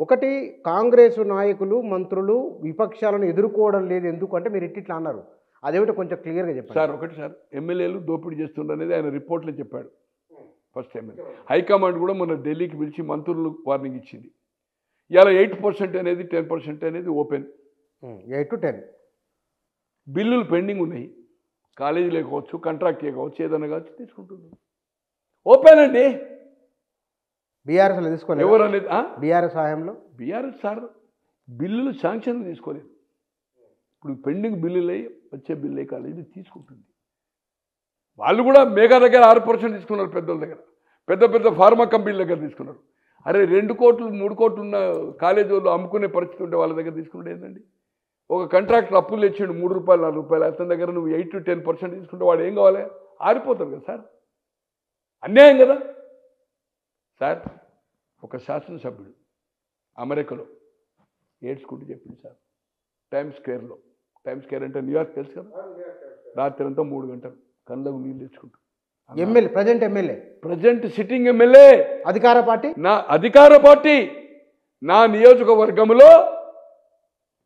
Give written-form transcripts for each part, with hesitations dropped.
ఒకటి కాంగ్రెస్ నాయకులు, మంత్రులు విపక్షాలను ఎదుర్కోవడం లేదు ఎందుకంటే మీరు ఇట్లా అన్నారు. అదేమిటో కొంచెం క్లియర్‌గా చెప్పండి. సార్ ఒకటి సార్ ఎమ్మెల్యేలు దోపిడీ చేస్తుండనేది ఆయన రిపోర్ట్‌లో చెప్పాడు. ఫస్ట్ ఎమ్మెల్యే హైకమాండ్ కూడా మొన్న ఢిల్లీకి పిలిచి మంత్రులు వార్నింగ్ ఇచ్చింది. ఇలా 8% అనేది 10% అనేది ఓపెన్. 8 to 10 బిల్లులు పెండింగ్ ఉన్నాయి. కాలేజీలే కావచ్చు, కాంట్రాక్టే కావచ్చు, ఏదైనా కావచ్చు తీసుకుంటుంది. ఓపెన్ అండి. బీఆర్ఎస్‌లో తీసుకోలేదు. ఎవరు అనేది బీఆర్ఎస్ హయాంలో బీఆర్ఎస్ సార్ బిల్లులు శాంక్షన్ తీసుకోలేదు. ఇప్పుడు పెండింగ్ బిల్లులు అయ్యి వచ్చే బిల్లు కాలేజీ తీసుకుంటుంది. వాళ్ళు కూడా మేఘా దగ్గర 6% తీసుకున్నారు. పెద్దోళ్ళ దగ్గర పెద్ద పెద్ద ఫార్మా కంపెనీల దగ్గర తీసుకున్నారు. అరే 2 కోట్లు 3 కోట్లు ఉన్న కాలేజీ వాళ్ళు అమ్ముకునే పరిస్థితి ఉంటే వాళ్ళ దగ్గర తీసుకుంటే ఏంటండి? ఒక కాంట్రాక్టర్ అప్పులు తెచ్చిండు ₹3 ₹4 అతని దగ్గర నువ్వు 8 to 10% తీసుకుంటే వాడు ఏం కావాలి? ఆరిపోతారు కదా సార్. అన్యాయం కదా సార్. ఒక శాసనసభ్యుడు అమెరికాలో ఏడ్చుకుంటూ చెప్పింది సార్. టైమ్స్ స్క్వేర్ అంటే న్యూయార్క్ తెలుసు కదా. రాత్రి అంతా 3 గంటలు కళ్ళకు నీళ్ళు తెచ్చుకుంటూ ప్రజెంట్ సిట్టింగ్ ఎమ్మెల్యే అధికార పార్టీ నా నియోజకవర్గంలో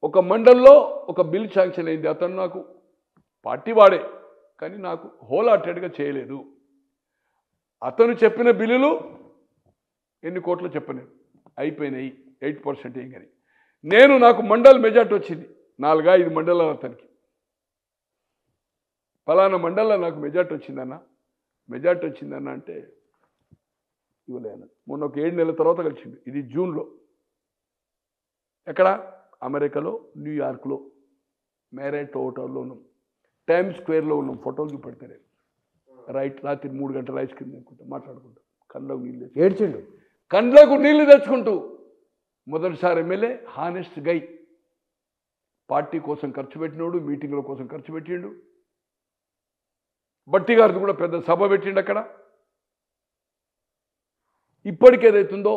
ఒక మండలంలో ఒక బిల్ శాంక్షన్ అయింది. అతను నాకు పార్టీ వాడే కానీ నాకు హోల్ హార్టెడ్గా చేయలేదు. అతను చెప్పిన బిల్లులు ఎన్ని కోట్లు చెప్పలేదు, అయిపోయినాయి. 8% ఏం కానీ నాకు మండల్ మెజార్టీ వచ్చింది. 4-5 మండలాలు అతనికి ఫలానా మండలంలో నాకు మెజార్టీ వచ్చిందన్న అంటే ఇవ్వలేను. మొన్న ఒక 7 నెలల తర్వాత కలిసింది. ఇది జూన్లో. ఎక్కడ? అమెరికాలో న్యూయార్క్లో మ్యారియట్ హోటల్లో ఉన్నాం. టైమ్స్ స్క్వేర్లో ఉన్నాం. ఫోటోలు చూపెడతారు. రాత్రి 3 గంటల ఐస్ క్రీమ్ తినుకుంటా మాట్లాడుకుంటాం. కండ్లకు నీళ్ళు తెచ్చుకుంటూ మొదటిసారి ఎమ్మెల్యే హానెస్ట్ గై. పార్టీ కోసం ఖర్చు పెట్టినోడు, మీటింగ్ల కోసం ఖర్చు పెట్టిండు. బట్టి గారిది కూడా పెద్ద సభ పెట్టిండు అక్కడ. ఇప్పటికేదైతుందో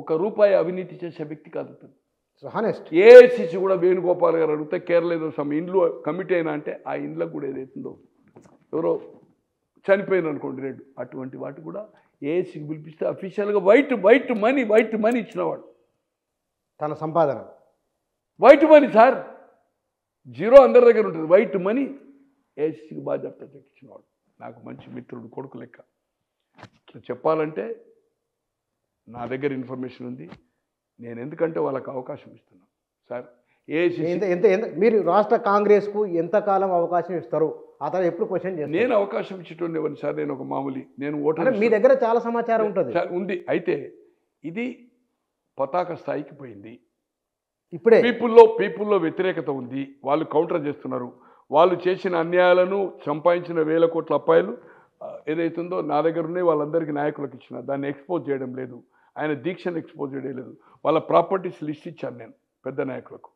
₹1 అవినీతి చేసే వ్యక్తి కాదు. ఏఐసిసి కూడా వేణుగోపాల్ గారు అడిగితే కేరళ ఏదో ఇండ్లు కమిటీ అయినా అంటే ఆ ఇండ్లకు కూడా ఏదైతుందో ఎవరో చనిపోయిన అనుకోండి రెడ్డి, అటువంటి వాటి కూడా ఏఐసికి పిలిపిస్తే అఫీషియల్గా వైట్ మనీ ఇచ్చినవాడు. తన సంపాదన వైట్ మనీ సార్. జీరో అందరి దగ్గర ఉంటుంది. వైట్ మనీ ఏఐసికి బాధ్యత ఇచ్చినవాడు. నాకు మంచి మిత్రుడు, కొడుకు లెక్క. ఇట్లా చెప్పాలంటే నా దగ్గర ఇన్ఫర్మేషన్ ఉంది. నేను ఎందుకంటే వాళ్ళకి అవకాశం ఇస్తున్నాను సార్. మీరు రాష్ట్ర కాంగ్రెస్కు ఎంతకాలం అవకాశం ఇస్తారు? అతను ఎప్పుడు క్వశ్చన్ చేస్తారు? నేను అవకాశం ఇచ్చేటోని సార్. నేను ఒక మామూలు ఓటర్. మీ దగ్గర చాలా సమాచారం ఉంది. అయితే ఇది పతాక స్థాయికి పోయింది. ఇప్పుడే పీపుల్లో వ్యతిరేకత ఉంది. వాళ్ళు కౌంటర్ చేస్తున్నారు. వాళ్ళు చేసిన అన్యాయాలను, సంపాదించిన వేల కోట్ల అప్పాయలు ఏదైతుందో నా దగ్గర ఉన్నాయి. వాళ్ళందరికీ నాయకులకు ఇచ్చిన దాన్ని ఎక్స్పోజ్ చేయడం లేదు. ఆయన దీక్షను ఎక్స్పోజ్ చేయడం లేదు. వాళ్ళ ప్రాపర్టీస్ లిస్ట్ ఇచ్చాను నేను పెద్ద నాయకులకు.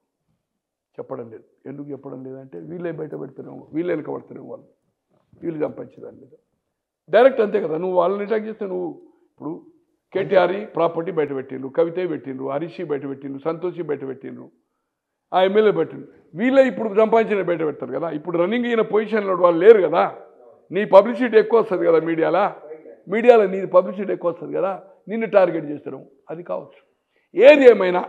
చెప్పడం లేదు. ఎందుకు చెప్పడం లేదంటే వీళ్ళే బయట పెడుతున్నాము, వీళ్ళు వెనక పడుతున్నాము. వీళ్ళు సంపాదించే దాని మీద డైరెక్ట్ అంతే కదా. నువ్వు వాళ్ళని అటాక్ చేస్తే నువ్వు ఇప్పుడు కేటీఆర్ ప్రాపర్టీ బయట పెట్టిండ్రు, కవిత పెట్టిండ్రు, హరీష్ బయట పెట్టిండ్రు, సంతోషి బయట పెట్టిండ్రు, ఆ ఎమ్మెల్యే పెట్టిండ్రు. వీళ్ళే ఇప్పుడు సంపాదించిన బయట పెడతారు కదా. ఇప్పుడు రన్నింగ్ అయిన పొజిషన్లో వాళ్ళు లేరు కదా. నీ పబ్లిసిటీ ఎక్కువ వస్తుంది కదా మీడియాలో నీ పబ్లిసిటీ ఎక్కువ వస్తుంది కదా. నిన్ను టార్గెట్ చేస్తారు. అది కావచ్చు. ఏది ఏమైనా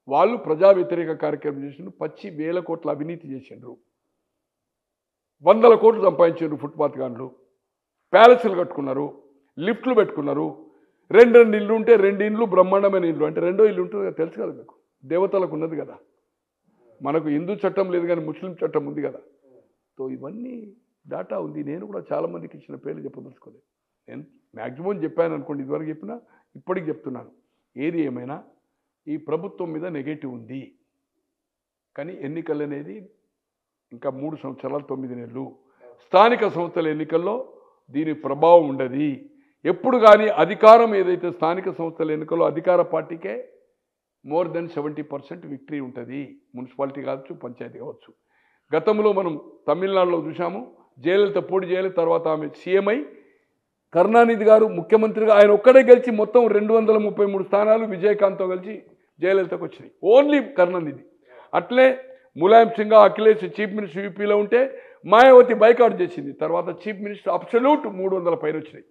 వాళ్ళు ప్రజా వ్యతిరేక కార్యక్రమం చేసిండ్రు. పచ్చి వేల కోట్ల అవినీతి చేసిండ్రు. 100 కోట్లు సంపాదించారు. ఫుట్పాత్ గాన్లు ప్యాలెస్లు కట్టుకున్నారు, లిఫ్ట్లు పెట్టుకున్నారు. 2 ఇళ్ళు ఉంటే 2 ఇండ్లు బ్రహ్మాండమైన ఇల్లు. అంటే రెండో ఇల్లు ఉంటుంది కదా, తెలుసు కదా మీకు. దేవతలకు ఉన్నది కదా. మనకు హిందూ చట్టం లేదు కానీ ముస్లిం చట్టం ఉంది కదా. సో ఇవన్నీ డాటా ఉంది. నేను కూడా చాలామందికి ఇచ్చిన పేర్లు చెప్పదలుచుకోలేదు. నేను మ్యాక్సిమం చెప్పాను అనుకోండి. ఇదివరకు చెప్పినా ఇప్పటికి చెప్తున్నాను. ఏది ఏమైనా ఈ ప్రభుత్వం మీద నెగటివ్ ఉంది. కానీ ఎన్నికలు అనేది ఇంకా 3 సంవత్సరాలు 9 నెలలు. స్థానిక సంస్థల ఎన్నికల్లో దీని ప్రభావం ఉండదు. ఎప్పుడు కానీ అధికారం ఏదైతే స్థానిక సంస్థల ఎన్నికల్లో అధికార పార్టీకే మోర్ దెన్ 70% విక్టరీ ఉంటుంది. మున్సిపాలిటీ కావచ్చు, పంచాయతీ కావచ్చు. గతంలో మనం తమిళనాడులో చూసాము. జయలలిత పోటీ చేయలేదు. తర్వాత ఆమె సీఎం అయి కరుణానిధి గారు ముఖ్యమంత్రిగా ఆయన ఒక్కడే గెలిచి మొత్తం 233 స్థానాలు విజయకాంత్తో కలిసి జయలలితకు వచ్చినాయి. ఓన్లీ కరుణానిధి. అట్లే ములాయం సింగ్, అఖిలేష్ చీఫ్ మినిస్టర్ యూపీలో ఉంటే మాయావతి బైకాట్ చేసింది. తర్వాత చీఫ్ మినిస్టర్ అబ్సల్యూట్ 300 పైన వచ్చినాయి.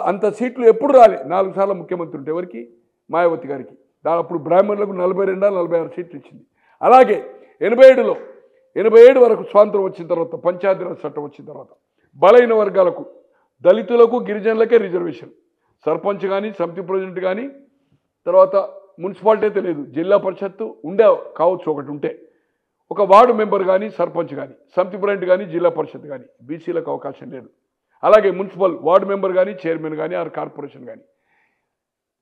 అంత సీట్లు ఎప్పుడు రాలే. 4 సార్లు ముఖ్యమంత్రి ఉంటే ఎవరికి? మాయావతి గారికి. అప్పుడు బ్రాహ్మణులకు 42-46 సీట్లు ఇచ్చింది. అలాగే 87 వరకు స్వాతంత్రం వచ్చిన తర్వాత పంచాయతీరాజ్ చట్టం వచ్చిన తర్వాత బలైన వర్గాలకు దళితులకు గిరిజనులకే రిజర్వేషన్, సర్పంచ్ కానీ సమితి ప్రెసిడెంట్ కానీ తర్వాత మున్సిపాలిటీ అయితే లేదు, జిల్లా పరిషత్తు ఉండే కావచ్చు ఒకటి ఉంటే, ఒక వార్డు మెంబర్ కానీ సర్పంచ్ కానీ సమితి ప్రెసిడెంట్ కానీ జిల్లా పరిషత్ కానీ బీసీలకు అవకాశం లేదు. అలాగే మున్సిపల్ వార్డు మెంబర్ కానీ చైర్మన్ కానీ ఆర్ కార్పొరేషన్ కానీ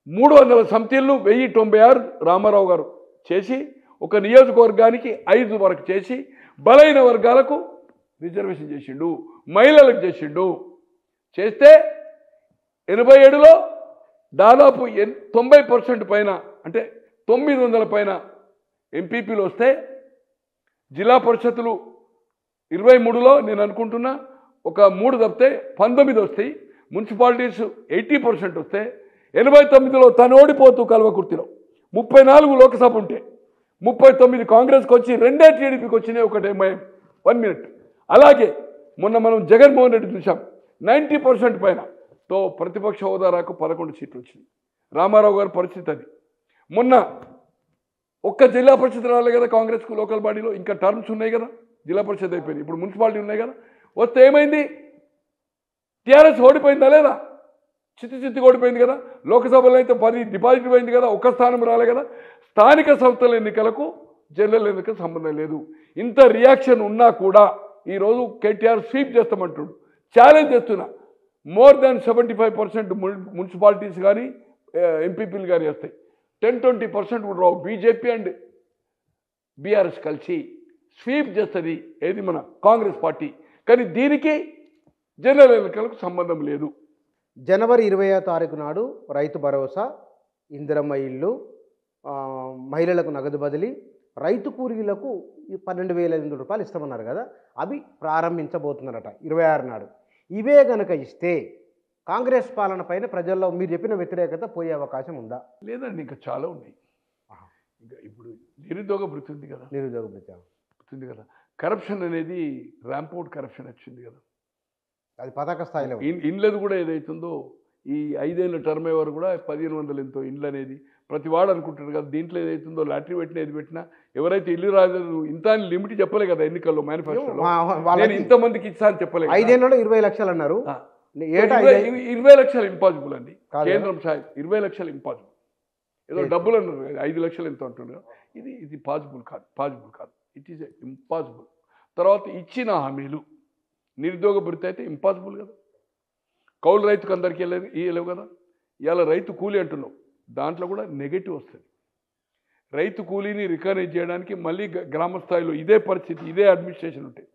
300 సమితిలను 1096 రామారావు గారు చేసి ఒక నియోజకవర్గానికి 5 వరకు చేసి బలైన వర్గాలకు రిజర్వేషన్ చేసిండు, మహిళలకు చేసిండు. చేస్తే 87లో దాదాపు 90% పైన అంటే 900 పైన ఎంపీపీలు వస్తే జిల్లా పరిషత్తులు 23లో నేను అనుకుంటున్నా ఒక 3 తప్పితే 19 వస్తాయి, మున్సిపాలిటీస్ 80% వస్తే 89లో తను ఓడిపోతూ కల్వకుర్తిలో 34 లోక్సభ ఉంటే 39 కాంగ్రెస్కి వచ్చి 2 టీడీపీకి వచ్చినాయి, ఒకటే 1 మినిట్. అలాగే మొన్న మనం జగన్మోహన్ రెడ్డి చూసాం 90% పైన తో ప్రతిపక్ష హోదా రాకు 11 సీట్లు వచ్చింది. రామారావు గారి పరిస్థితి అది. మొన్న ఒక్క జిల్లా పరిషత్ రాలే కదా కాంగ్రెస్కు లోకల్ బాడీలో, ఇంకా టర్మ్స్ ఉన్నాయి కదా, జిల్లా పరిషత్ అయిపోయింది, ఇప్పుడు మున్సిపాలిటీ ఉన్నాయి కదా. వస్తే ఏమైంది, టీఆర్ఎస్ ఓడిపోయిందా లేదా, చిత్తి ఓడిపోయింది కదా. లోక్సభలో అయితే 10 డిపాజిట్ పోయింది కదా, ఒక్క స్థానం రాలే కదా. స్థానిక సంస్థల ఎన్నికలకు జనరల్ ఎన్నికలకు సంబంధం లేదు. ఇంత రియాక్షన్ ఉన్నా కూడా ఈరోజు కేటీఆర్ స్వీప్ చేస్తామంటుడు. ఛాలెంజ్ చేస్తున్నా, మోర్ దాన్ 75% మున్సిపాలిటీస్ కానీ ఎంపీపీలు కానీ వస్తాయి, 10-20% కూడా రావు. బీజేపీ అండ్ బీఆర్ఎస్ కలిసి స్వీప్ చేస్తుంది ఏది మన కాంగ్రెస్ పార్టీ. కానీ దీనికి జనరల్ ఎన్నికలకు సంబంధం లేదు. జనవరి 20వ తారీఖు నాడు రైతు భరోసా, ఇందిరమ్మ ఇల్లు, మహిళలకు నగదు బదిలీ, రైతు కూలీలకు 12,500 రూపాయలు ఇస్తామన్నారు కదా, అవి ప్రారంభించబోతున్నారట 26 నాడు. ఇవే కనుక ఇస్తే కాంగ్రెస్ పాలన పైన ప్రజల్లో మీరు చెప్పిన వ్యతిరేకత పోయే అవకాశం ఉందా? లేదండి, ఇంకా చాలా ఉన్నాయి. ఇంకా ఇప్పుడు నిరుద్యోగ భృతి ఉంది కదా, నిరుద్యోగ భృతి ఉంది కదా. కరప్షన్ అనేది ర్యాంపోర్ట్ కరప్షన్ వచ్చింది కదా, అది పతాక స్థాయిలో. ఇండ్లది కూడా ఏదైతుందో ఈ 5 ఏళ్ళ టర్మ్ వరకు కూడా 1500 ఎంతో ఇండ్లు అనేది ప్రతి వాడు అనుకుంటారు కదా. దీంట్లో ఏదైతుందో లాటరీ పెట్టినా ఏది పెట్టినా ఎవరైతే ఇల్లు రాదు ఇంత అని లిమిట్ చెప్పలే కదా ఎన్నికల్లో, మేనిఫెస్టోలో నేను ఇంతమందికి ఇచ్చా అని చెప్పలేదు. 5 ఏళ్ళలో 20 లక్షలు అన్నారు. 20 లక్షలు ఇంపాసిబుల్ అండి. కేంద్రం సాయం 20 లక్షలు ఇంపాసిబుల్. ఏదో డబ్బులు అన్నారు 5 లక్షలు ఎంతో అంటున్నారు. ఇది పాసిబుల్ కాదు. It is impossible. తర్వాత ఇచ్చిన హామీలు నిరుద్యోగ భృతి అయితే ఇంపాసిబుల్ కదా. కౌలు రైతుకు అందరికీ ఇవ్వలేవు కదా. ఇవాళ రైతు కూలీ అంటున్నావు, దాంట్లో కూడా నెగటివ్ వస్తుంది. రైతు కూలీని రికగ్నైజ్ చేయడానికి మళ్ళీ గ్రామ స్థాయిలో ఇదే పరిస్థితి, ఇదే అడ్మినిస్ట్రేషన్ ఉంటాయి.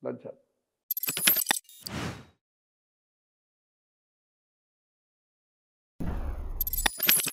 లంచాలు